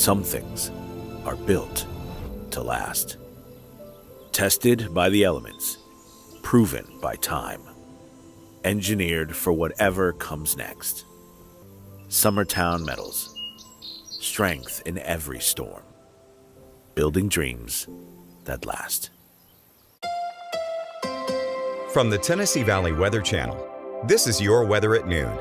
Some things are built to last. Tested by the elements, proven by time, engineered for whatever comes next. Summertown Metals. Strength in every storm. Building dreams that last. From the Tennessee Valley Weather Channel, this is your weather at noon.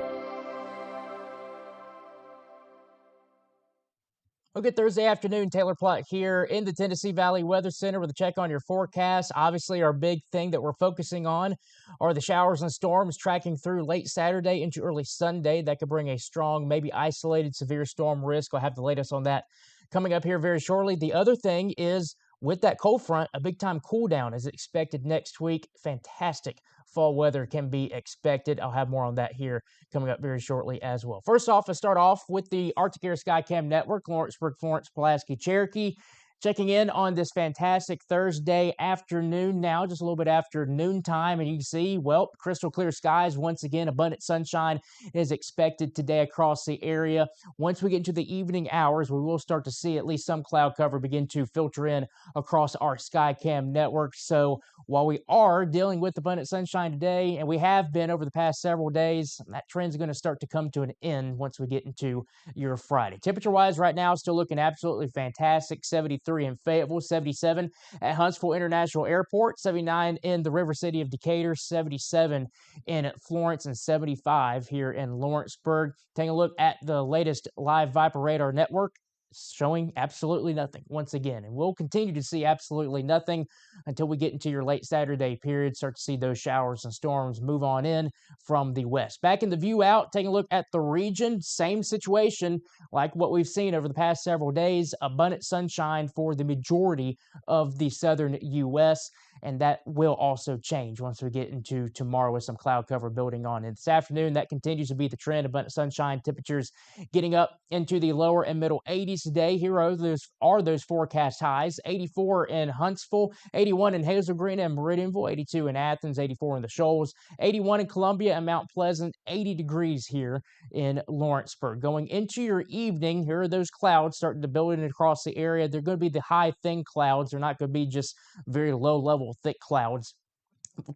Well, good Thursday afternoon. Taylor Plott here in the Tennessee Valley Weather Center with a check on your forecast. Obviously, our big thing that we're focusing on are the showers and storms tracking through late Saturday into early Sunday. That could bring a strong, maybe isolated severe storm risk. I'll have the latest on that coming up here very shortly. The other thing is, with that cold front, a big-time cool down is expected next week. Fantastic fall weather can be expected. I'll have more on that here coming up very shortly as well. First off, let's start off with the Arctic Air Skycam Network, Lawrenceburg, Florence, Pulaski, Cherokee. Checking in on this fantastic Thursday afternoon now, just a little bit after noontime, and you can see, well, crystal clear skies once again. Abundant sunshine is expected today across the area. Once we get into the evening hours, we will start to see at least some cloud cover begin to filter in across our Skycam network. So while we are dealing with abundant sunshine today, and we have been over the past several days, that trend is going to start to come to an end once we get into your Friday. Temperature-wise, right now, still looking absolutely fantastic. 73 in Fayetteville, 77 at Huntsville International Airport, 79 in the River City of Decatur, 77 in Florence, and 75 here in Lawrenceburg. Taking a look at the latest live Viper radar network, showing absolutely nothing once again, and we'll continue to see absolutely nothing until we get into your late Saturday period, start to see those showers and storms move on in from the west. Back in the view out, taking a look at the region, same situation like what we've seen over the past several days. Abundant sunshine for the majority of the southern U.S., and that will also change once we get into tomorrow with some cloud cover building on. And this afternoon, that continues to be the trend. Abundant sunshine, temperatures getting up into the lower and middle 80s today. Here are those forecast highs: 84 in Huntsville, 81 in Hazel Green and Meridianville, 82 in Athens, 84 in the Shoals, 81 in Columbia and Mount Pleasant, 80 degrees here in Lawrenceburg. Going into your evening, here are those clouds starting to build in across the area. They're going to be the high, thin clouds. They're not going to be just very low-level, thick clouds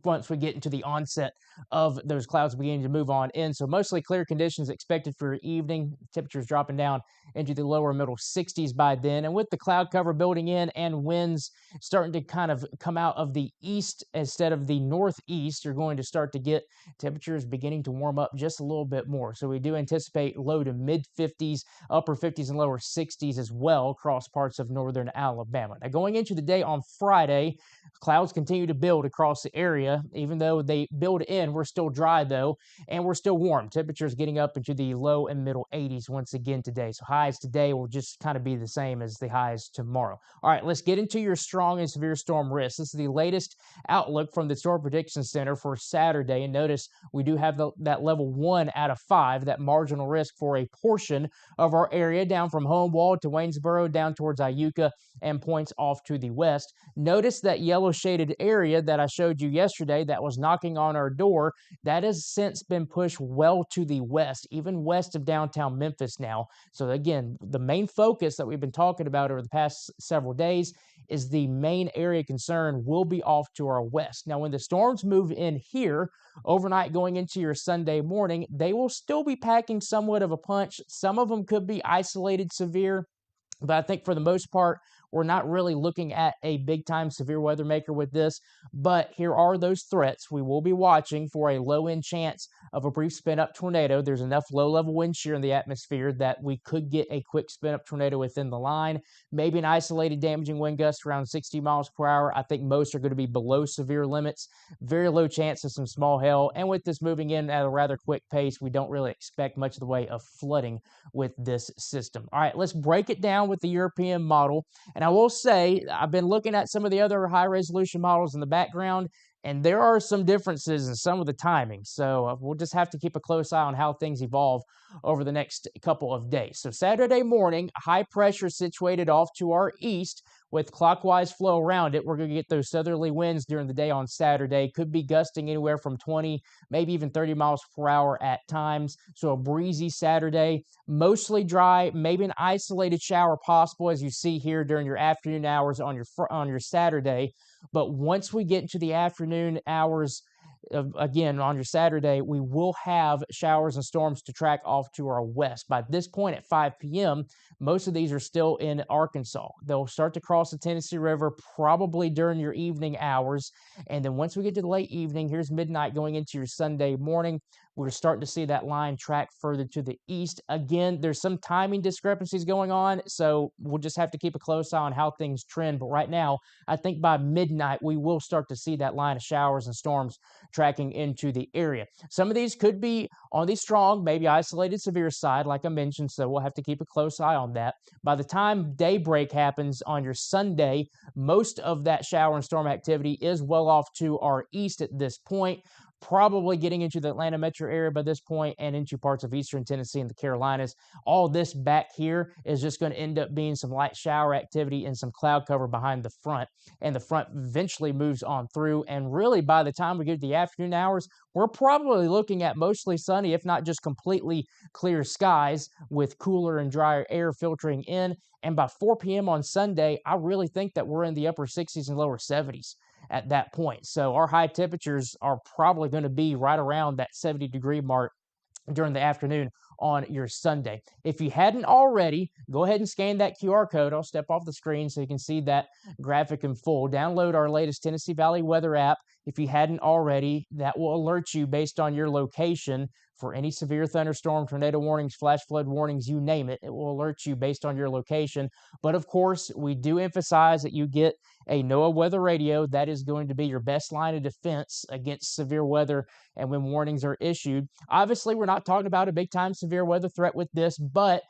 once we get into the onset of those clouds beginning to move on in. So mostly clear conditions expected for your evening. Temperatures dropping down into the lower middle 60s by then. And with the cloud cover building in and winds starting to kind of come out of the east instead of the northeast, you're going to start to get temperatures beginning to warm up just a little bit more. So we do anticipate low to mid 50s, upper 50s and lower 60s as well across parts of northern Alabama. Now going into the day on Friday, clouds continue to build across the area. Even though they build in, we're still dry though, and we're still warm. Temperatures getting up into the low and middle 80s once again today. So highs today will just kind of be the same as the highs tomorrow. All right, let's get into your strong and severe storm risk. This is the latest outlook from the Storm Prediction Center for Saturday. And notice we do have that level 1 out of 5, that marginal risk for a portion of our area down from Homewald to Waynesboro, down towards Iuka and points off to the west. Notice that yellow shaded area that I showed you yesterday that was knocking on our door, that has since been pushed well to the west, even west of downtown Memphis now. So again, the main focus that we've been talking about over the past several days is the main area concern will be off to our west. Now, when the storms move in here overnight going into your Sunday morning, they will still be packing somewhat of a punch. Some of them could be isolated severe, but I think for the most part, we're not really looking at a big-time severe weather maker with this, but here are those threats. We will be watching for a low-end chance of a brief spin-up tornado. There's enough low-level wind shear in the atmosphere that we could get a quick spin-up tornado within the line. Maybe an isolated damaging wind gust around 60 miles per hour. I think most are going to be below severe limits. Very low chance of some small hail, and with this moving in at a rather quick pace, we don't really expect much of the way of flooding with this system. All right, let's break it down with the European model. And I will say, I've been looking at some of the other high-resolution models in the background, and there are some differences in some of the timing. So we'll just have to keep a close eye on how things evolve over the next couple of days. So Saturday morning, high pressure situated off to our east with clockwise flow around it, we're going to get those southerly winds during the day on Saturday. Could be gusting anywhere from 20, maybe even 30 miles per hour at times. So a breezy Saturday, mostly dry, maybe an isolated shower possible, as you see here during your afternoon hours on your Saturday. But once we get into the afternoon hours, again, on your Saturday, we will have showers and storms to track off to our west. By this point at 5 p.m., most of these are still in Arkansas. They'll start to cross the Tennessee River probably during your evening hours. And then once we get to the late evening, here's midnight going into your Sunday morning, we're starting to see that line track further to the east. Again, there's some timing discrepancies going on, so we'll just have to keep a close eye on how things trend. But right now, I think by midnight, we will start to see that line of showers and storms tracking into the area. Some of these could be on the strong, maybe isolated severe side, like I mentioned, so we'll have to keep a close eye on that. By the time daybreak happens on your Sunday, most of that shower and storm activity is well off to our east at this point, probably getting into the Atlanta metro area by this point and into parts of eastern Tennessee and the Carolinas. All this back here is just going to end up being some light shower activity and some cloud cover behind the front. And the front eventually moves on through. And really, by the time we get to the afternoon hours, we're probably looking at mostly sunny, if not just completely clear skies with cooler and drier air filtering in. And by 4 p.m. on Sunday, I really think that we're in the upper 60s and lower 70s at that point. So our high temperatures are probably going to be right around that 70-degree mark during the afternoon on your Sunday. If you hadn't already, go ahead and scan that QR code. I'll step off the screen so you can see that graphic in full. Download our latest Tennessee Valley weather app. If you hadn't already, that will alert you based on your location for any severe thunderstorm, tornado warnings, flash flood warnings, you name it. It will alert you based on your location. But of course, we do emphasize that you get a NOAA weather radio. That is going to be your best line of defense against severe weather and when warnings are issued. Obviously, we're not talking about a big-time severe weather threat with this, but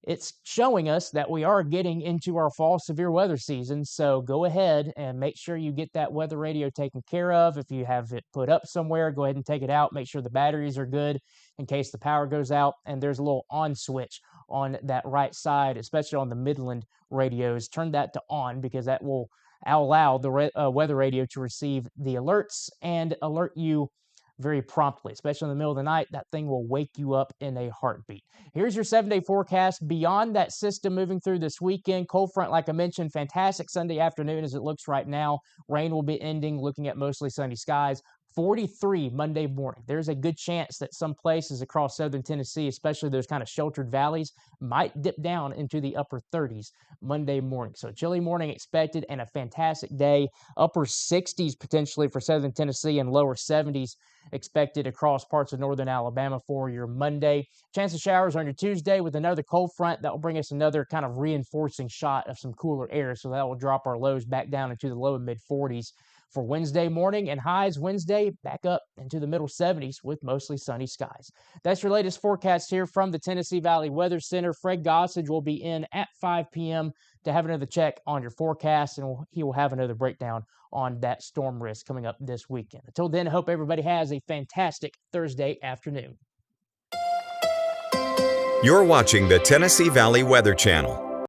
it's showing us that we are getting into our fall severe weather season. So go ahead and make sure you get that weather radio taken care of. If you have it put up somewhere, go ahead and take it out. Make sure the batteries are good in case the power goes out. And there's a little on switch on that right side, especially on the Midland radios. Turn that to on because that will allow the weather radio to receive the alerts and alert you very promptly, especially in the middle of the night. That thing will wake you up in a heartbeat. Here's your 7-day forecast. Beyond that system moving through this weekend, cold front, like I mentioned, fantastic Sunday afternoon as it looks right now. Rain will be ending, looking at mostly sunny skies. 43 Monday morning. There's a good chance that some places across southern Tennessee, especially those kind of sheltered valleys, might dip down into the upper 30s Monday morning. So chilly morning expected and a fantastic day. Upper 60s potentially for southern Tennessee and lower 70s expected across parts of northern Alabama for your Monday. Chance of showers on your Tuesday with another cold front that will bring us another kind of reinforcing shot of some cooler air. So that will drop our lows back down into the low and mid 40s for Wednesday morning, and highs Wednesday back up into the middle 70s with mostly sunny skies. That's your latest forecast here from the Tennessee Valley Weather Center. Fred Gossage will be in at 5 p.m. to have another check on your forecast, and he will have another breakdown on that storm risk coming up this weekend. Until then, I hope everybody has a fantastic Thursday afternoon. You're watching the Tennessee Valley Weather Channel.